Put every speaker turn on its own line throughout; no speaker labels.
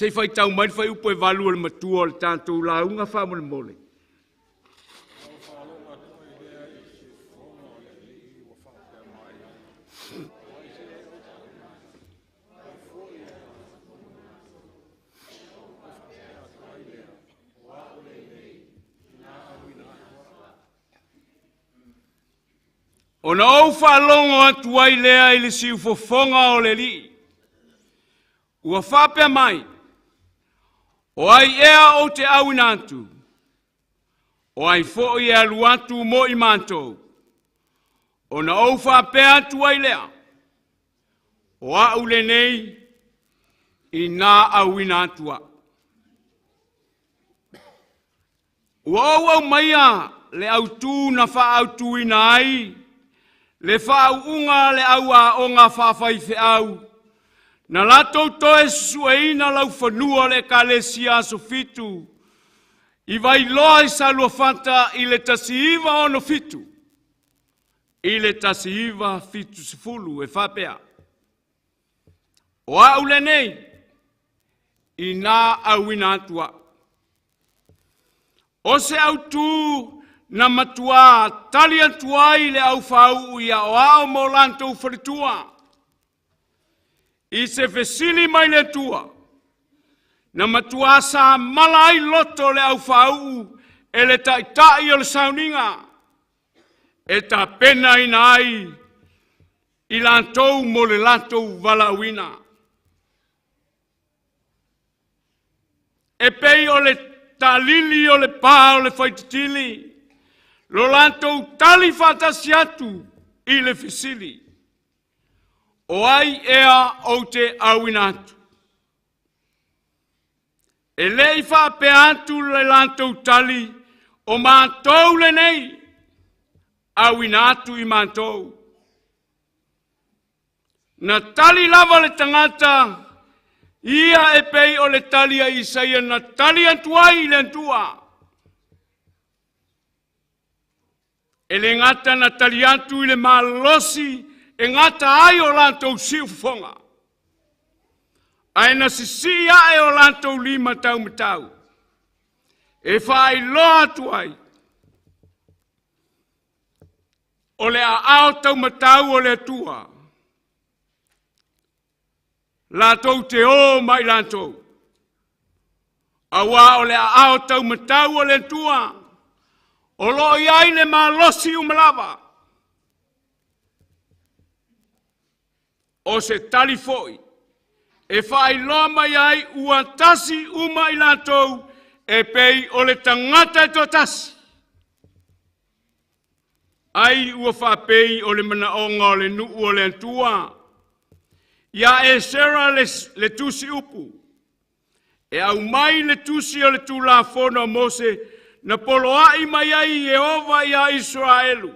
Te whai tau mai whai upo e walu le matua le tātou launga wha mole mole. O na au whalongo atu ai lea i le siu fofonga o le li. Ua whapea mai. O ai ea o te au inantu. O ai fo i alu atu mo i mantou. O na au whapea atu ai lea. O au le nei i nā au inantua. Ua au maia le au tū na wha au tū ina ai. Le whau unga le au a o ngā whawhai whi au. Na lato toe sueina lau whanua le ka le sia so fitu. I vai loa i salua whanta i le tasiiva ono fitu. I le tasiiva fitu sifulu e whapea. O au le nei, i nā au inatua. O se au tū na matua tali atuai le au whau ia o ao mo lantou wharitua. I se fesili mai le tua. Na matua sa malai loto le au whau e le taitai o le Sauniga. E ta pena ina ai i lantou mo le lantou walauina. E pei o le talili o le pā o le whaititili. Lo lantou tali fatasi atu i le fesili. O ai ea o te auinatu. E lei whape atu le lantou tali o mātou le nei. Auinatu i mātou. Na tali lava le tangata, ia e pei o le tali a Isaia na tali antuai le antua. E le ngata na tali atu i le malosi, e ngata ai o lantou siu fonga. Ai na sisia e o lantou lima tau matau. E whai loa atu ai. O le a ao tau matau o le atua. Lantou te o mai lantou. Awa o le a ao tau matau o le atua. O lo iai le malosi umalawa. O se tali foi. E whai loa mai ai ua tasi uma i lantou e pei o le tangata e to tasi. Ai ua whapei o le manaonga o le nuu o le antua. Ia e sera le tusi upu. E au mai le tusi o le tula fono Mose na poloai mai ai Jehova ia Israelu.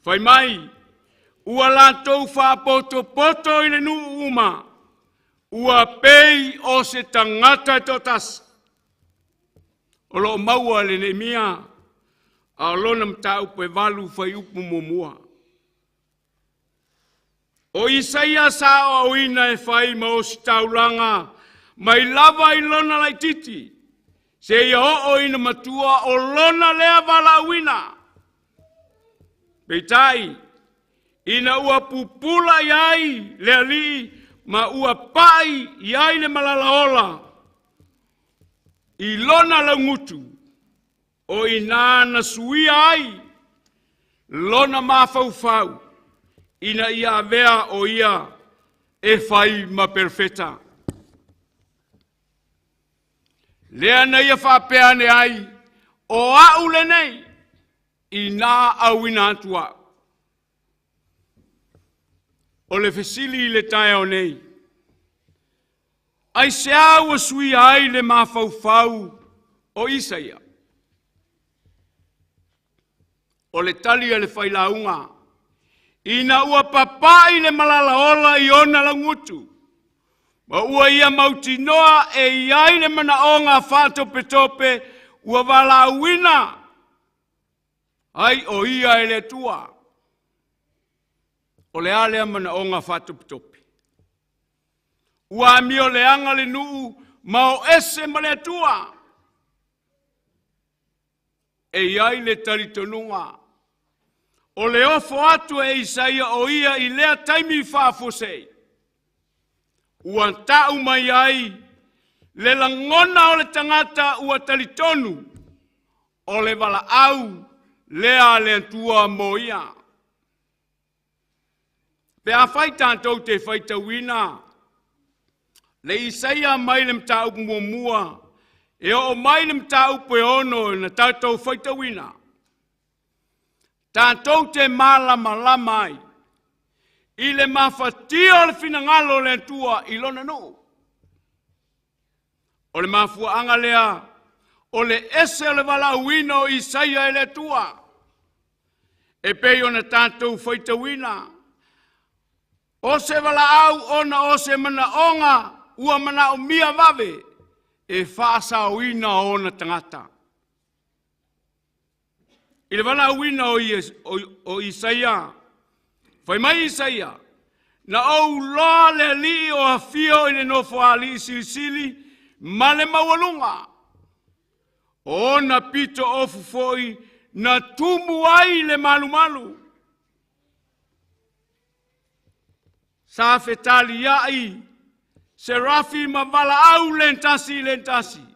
Whai mai, ua lantou whapoto poto i le nuu uma. Ua pei o se tangata e totas. O lo maua le Nehemia, a lona mtau pe valu whai upu momua. O Isaia sa o ina e whai ma o si taulanga, mai lava i lona lai titi. Se ia o ina matua o lona lea vala uina. Peitai, ina ua pupula iai lea li, ma ua pai iai le malalaola. I lona la ngutu, o ina na sui ai, lona mafaufau, ina ia vea o ia e fai ma perfeta. Lea na ia whapeane ai, o au le nei, ina awina atua. O le fesili le tae o nei. Ai se au sui ai le mafaufau o Isaia. O le tali le Failauga. Ina ua papai le malalaola i ona la ngutu. Ma ua ia mautinoa e iai le manaonga whatope tope ua walauina. Ai o ia e le tua. O le alea manaonga whatope tope. ua mio leanga le nuu mao ese ma le atua. E iai le taritonunga. O le ofo atu e Isaia o ia i lea taimi whaafosei. Ua tau mai ai le langona o le tangata ua taritonu o le wala au lea le antua mo ia. Pe a whai tātou te whaitawina. Le Isaia mai le mta upu mua e o mai le mta upu e ono na tātou whaitawina. Tātou te malama lamai i le mawhatia o le finangalo le antua i lona no. O le mafua anga lea o le ese o le wala uina o Isaia e le atua. E pei o na tātou whaitawina. O se wala au ona o se mana onga ua mana o mia vave e whaasa o ina o na tangata. I le wala uina o Isaia, whai mai Isaia, na au loa le li o a fio i le nofo a li silisili, ma le mawalunga. O na pito ofu foi, na tumu ai le malu malu. Sa fetali iai, se rafi ma wala au lentasi.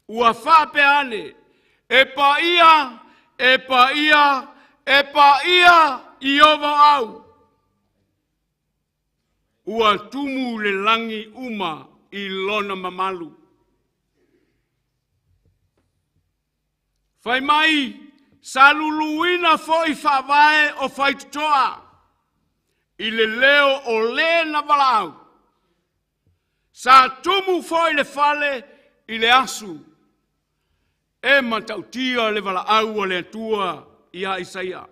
Ua whape ane, e pa ia, i ovo au. Ua tumu le langi uma i lona mamalu. Whai mai, sa luluina fo i whawae o whaitutoa. I le leo o le na walau. Sa tumu fo i le fale i le asu. E matautia le walau o le atua i a Isaia.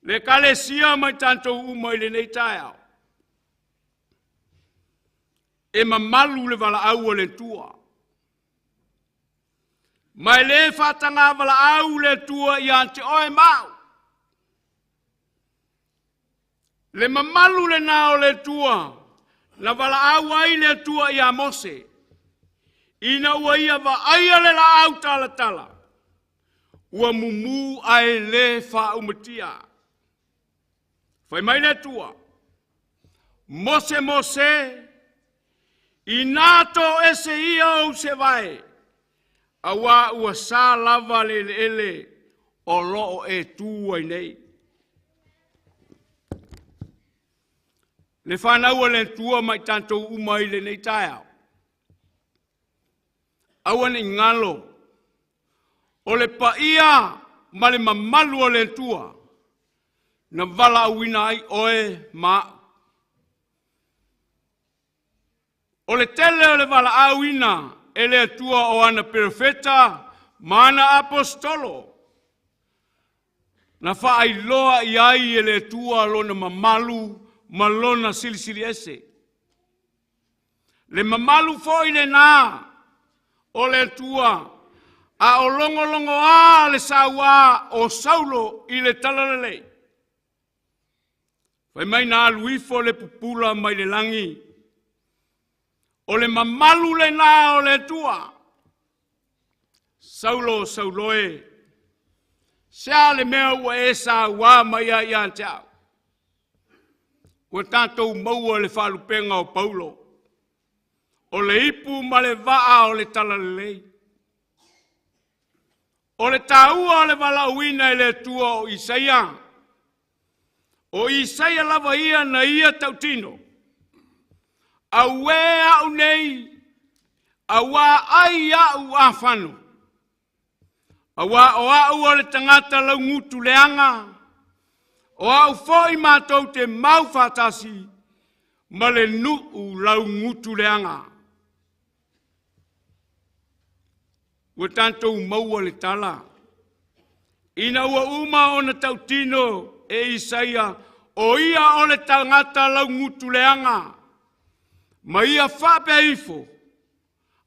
Le kale sia mai tanto uma i le nei tae. E mamalu le walau o le atua. Mai le whatanga walau le atua i ante oe mau. Le mamalu le nao le tua, la wala au ai le tua i a Mose. Ina ua ia wa aia le la au tala. Ua mumu ai le wha umatia. Whai mai le tua. Mose, inato ese ia o se vai. Awa ua sa lava le ele o loo e tua nei. Le whanau le tua mai tanto umai le nei tae. Awane ngalo. O le paia ma le mamalu o le tua. Na wala awina ai oe ma. O le tele o le wala awina e le tua o ana perfeta ma ana apostolo. Na wha loa i ai e le tua lo na mamalu malona silisili ese. Le mamalu foi le na o le tua a o longo a le saua o saulo i le talalele. Fai mai na luifo le pupula mai le langi. O le mamalu le na o le tua. Sauloe. Sia le mea ua e saua mai a ian tau. Ua tātou maua le whalupenga o Paulo. O le ipu ma le waa o le talalelei. O le tāua o le walauina e le tua o Isaia. O Isaia lava ia na ia tautino. Au e au nei. Au ai au a whanu. Au o le tangata lau ngutu leanga. O au foi mātou te mau whatasi, ma le nuu lau ngutu leanga. Ua tātou maua le tala. Ina ua uma o na tautino e Isaia, o ia o le tangata lau ngutu leanga. Ma ia whape ifo,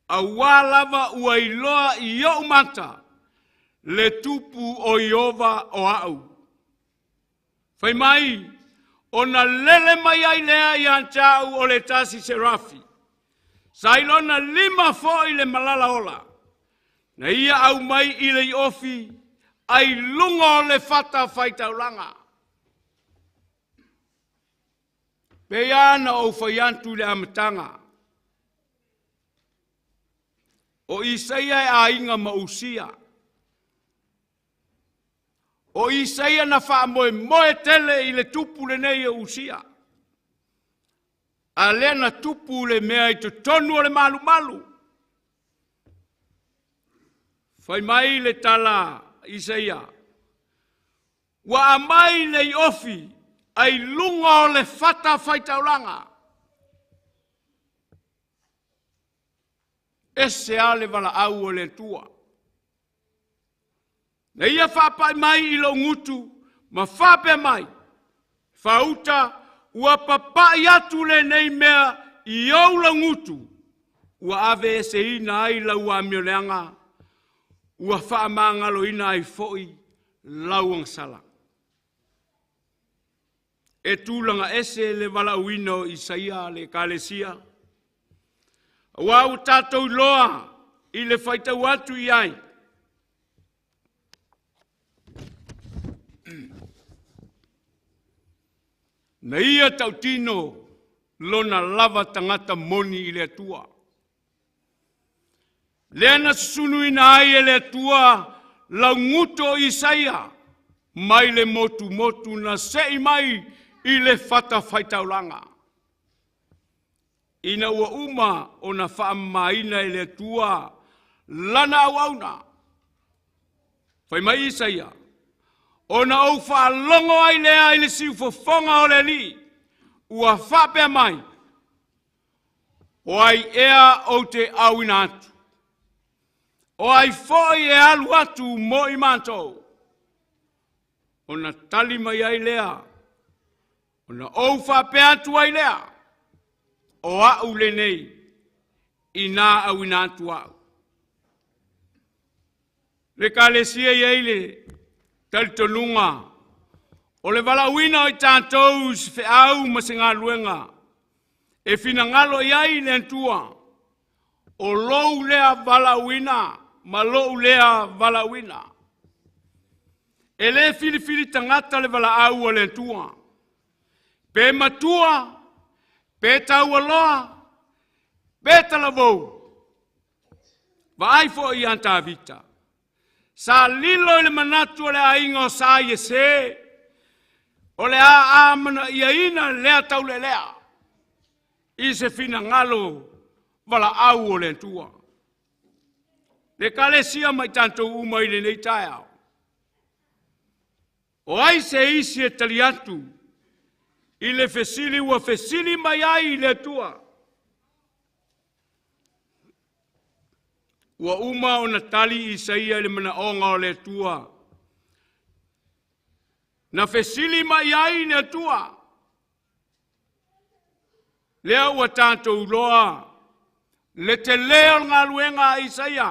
a wālava ua iloa i o mata, le tupu o Iova o au. Whai mai, ona lele mai ai lea i antau o le tasi serafi. Sailona 5 foi le malala ola. Na ia au mai i le ofi, ai lunga o le fata faitaulanga. Pea na o faiantu le amatanga. O Isaia e a inga mausia. O Isaia na wha moe tele i le tupu le nei e usia. A le na tupu le mea i te tonu o le malu malu. Fai mai le tala Isaia. Wa amai le i ofi ai lunga o le fata faitaulanga. Ese ale vala au o le tua. Na ia whapai mai i lo ngutu, ma whape mai. Whauta, ua papai atu le nei mea i au la ngutu. Ua ave ese ina ai la ua mioleanga. Ua whaamangalo ina ai foi lauang sala. E tūlanga ese le vala uino Isaia le kalesia. Wau tātou loa i le whaitau atu i ai. Na ia tau tino lona lava tangata moni i le atua. Lena susunu ina ai e le atua lau nguto Isaia. Mai le motu motu na sei mai i le fata whaitaulanga. Ina ua uma o na whaamaina i le tua lana awauna. Whai mai Isaia. O na au whaalongo ai lea i le siufofonga o le li. Ua whapea mai. O ai ea o te awina atu. O ai foi e alu atu mo i mantou. O na tali mai ai lea. O na au whapea atu ai lea. O au le nei, i nā au i nā tuau. Le kalesia i eile, talitonunga, o le walauina o i tātou si fe au ma se ngā luenga, e fina ngalo i ai le antua, o lou lea walauina, ma lou lea walauina. E le fili tangata le walau o le antua, pe matua, pe tau aloa, pe talavou. Vai fo i anta vita. Sa lilo i le manatu o le ainga o sa i se, o le a amana i aina lea tau le lea. I se fina ngalo wala au o le tua. Le kalesia mai tanto uma i le nei tai au. O ai se isi e taliatu, i le fesili ua fesili mai ai i le tua. Ua uma o na tali Isaia le mana onga o le tua. Na fesili mai ai i le tua. Lea ua tātou loa. Le te leo ngā luenga a Isaia.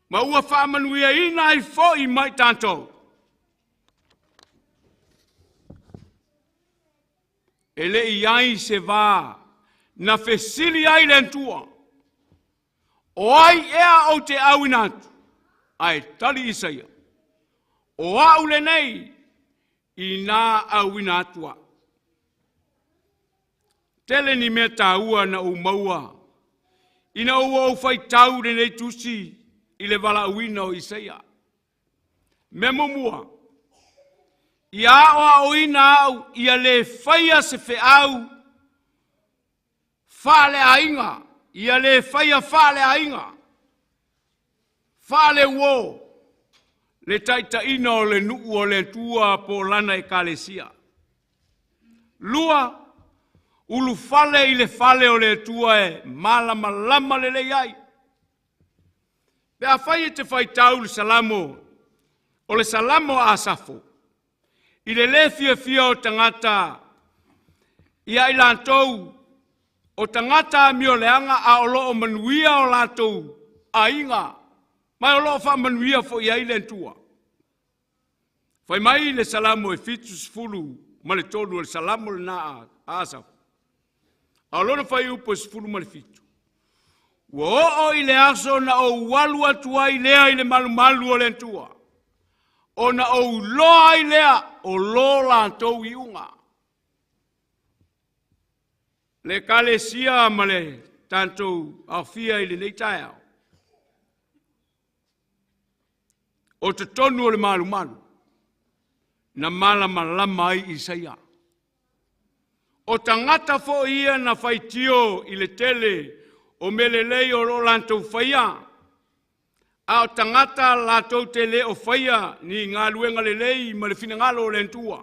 Ma ua whaamanuia ina i foi mai tātou. Ele iai se va na fesili ai lentua. O ai ea o te awinatu, ai tali Isaia. O au le nei, i nā awinatua. Tele ni mea tāua na umaua. Ina ua au fai tau le nei tusi, i le wala awina o Isaia. Me mumua. Ia o ina au, ia le whaia se fe au, whale a inga, ia le whaia whale a inga, whale wo, le taita ina o le nuu o le tua po lana e kalesia. Lua, ulu whale i le whale o le tua e malama lama le iai. Pea whaia te whai tau le salamo, o le salamo a safo. I le fia o tangata, ia i lantou, o tangata mi o leanga a o loo manuia o lantou, a inga, mai o loo wha manuia fo ia i lentua. Whai mai le salamo e fitus fulu, ma le tolu le salamu le na asa. Alona fai upo sifuru ma le fitu. Ua o i le aso na o walu atua i lea i le malu o le tua. O na o loa i lea o lola antou i unga. Le kale sia ma le tantou awhia i le neitai au. O te tonu o le malu. Na malama ai i saia. O tangata fo ia na faitio i le tele o melelei o lo lantou faia. A o tangata lantou tele o faia ni ngā luenga lelei ma le finangalo o lentua.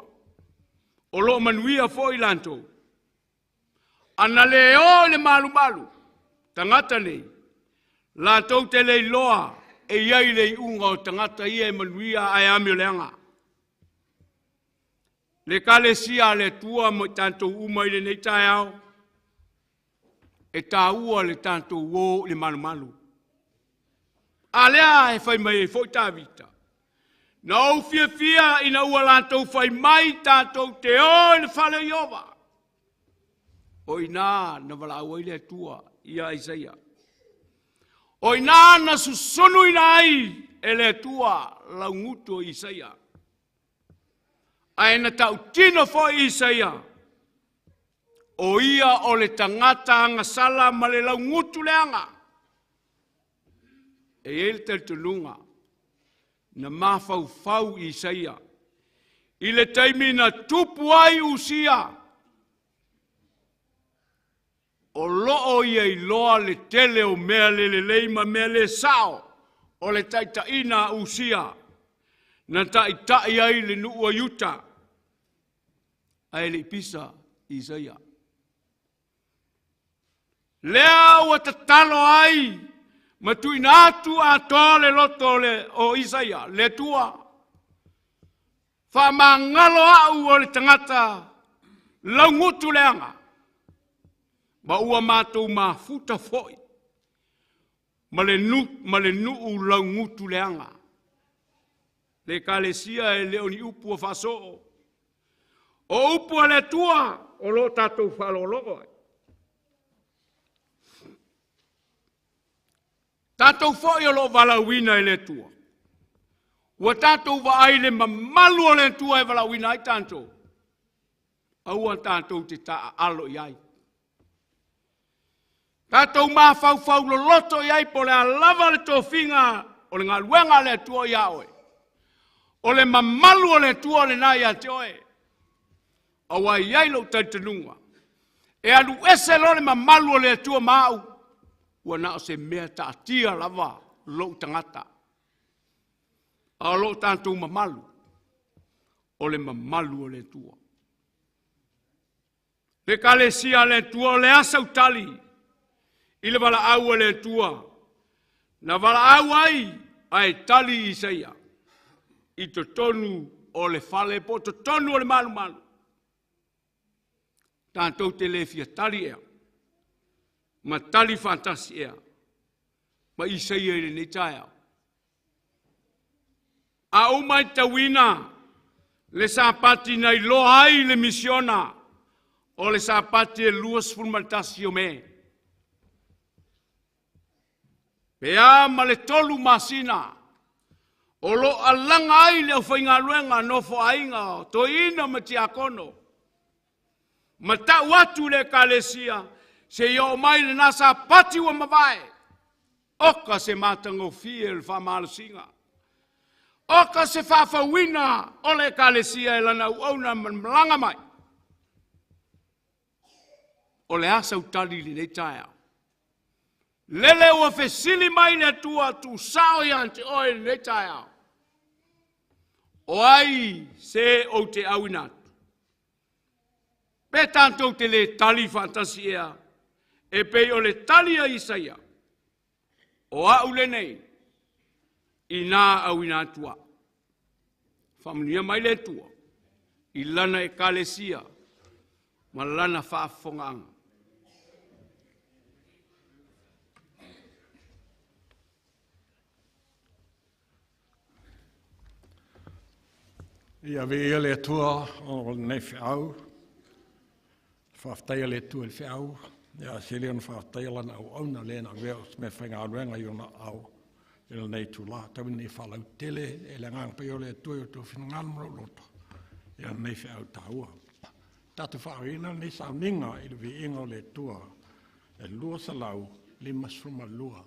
O lo manuia fo i lantou. Ana leo le malu. Tangata nei. Lantou tele i loa e iai le unga o tangata ia e manuia ai ame o leanga. Le kale sia le tua mo tanto uma i le neitai au. E tā ua le tanto uo le malu. A lea e fai mai e fo tā vita. Na au fia ina ua lantou fai mai tanto te o le fale iova. O ina na wala au i le tua ia Isaia. O ina na susunu ina ai e le tua launguto Isaia. Aina tau tino fo Isaia. O ia o le tangata anga sala ma le laungutu leanga. E ele te tulunga. Na mafau Isaia. I le taimi na tupu ai usia. O loo ia i loa le tele o mea le leima mea le sao. O le taitaina usia. Na taitai ai le nuua yuta. Ai le pisa Isaia. Lea ua tatalo ai. Matui natu a tole loto le o Isaia. Le tua. Fa mangalo au o le tangata. Laungutu leanga. Ma ua mātou mā futa foi. Ma le nuu laungutu leanga. Le kalesia e leo ni upu a faso. O upu a le tua. O lo tātou whalologo. Tātou foi o lo walawina e le tua. Ua tātou wa aile ma malu o le tua e walawina ai tātou. Aua tātou te taa alo iai. Tātou mā fau lo loto iai po le alava le tō whinga o le ngā luenga le tua ia oe. O le mamalu o le tua le nai a te oe. Awa iai lo taitanunga. E anu ese lo le mamalu o le tua mau. Ua nao se mea taatia lava lo tangata. A lo tātou mamalu. O le mamalu o le tua. Le kalesia le tua le asa utali. I le wala au le tua. Na wala au ai tali Isaia. I to tonu o le fale po, to tonu o le malu. Tātou te le fia tali ea. Ma tali fantasi ea. Ma Isaia i le neitaia. A umai tawina le sapati na i loa ai le misiona. O le sapati e luas fulmatasi o me. Pea ma le tolu masina. O lo alanga ai le o whainga luenga no fo ainga. To ina ma ti akono. Ma ta watu le kalesia. Se yo mai le nasa pati wa mawai. Oka se matango fie le whamalasinga. Oka se whawhawina o le kalesia e lana uauna malanga mai. O le asa utali li neitaia. Lele ua fesili mai le tua tu sao yante oe le taia. O ai se o te awinatu. Pe tanto te le tali fantasia. E pe o le tali a Isaia. O au le nei. I nā awinatua. Whamunia mai le tua. I lana e kalesia. Ma lana whaafonganga.
Ia vi le tua o nei fiau. Whaftai le tua le fiau. Ia silion whaftai lana au na lena veos me whainga aruenga i ona au. Ila nei tu la. Tau ni whalau tele e le ngang peo le tua o tu whinangan roto. Ia nei fiau taua. Tatu whaarina ni Sauniga i le vi ingo le tua. E lua salau, lima suma lua.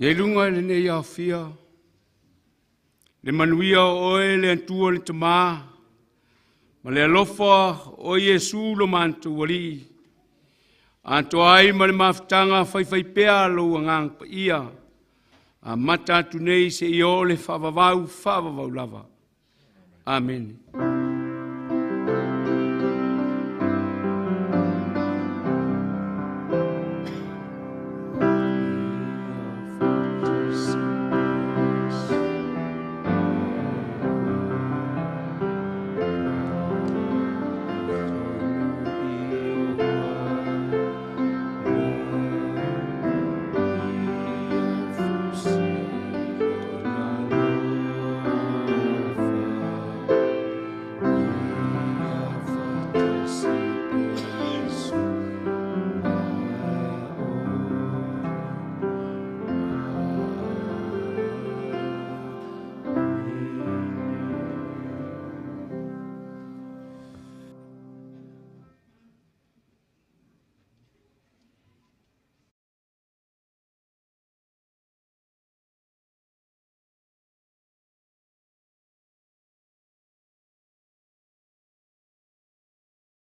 Ye lunga le ne ia fia. Le manuia o e le antua le tama. Ma le alofa o Yesu lo mantu wali. Anto ai ma le maftanga fai pea lo ngang pa ia. A mata tu nei se i o le whavavau lava. Amen.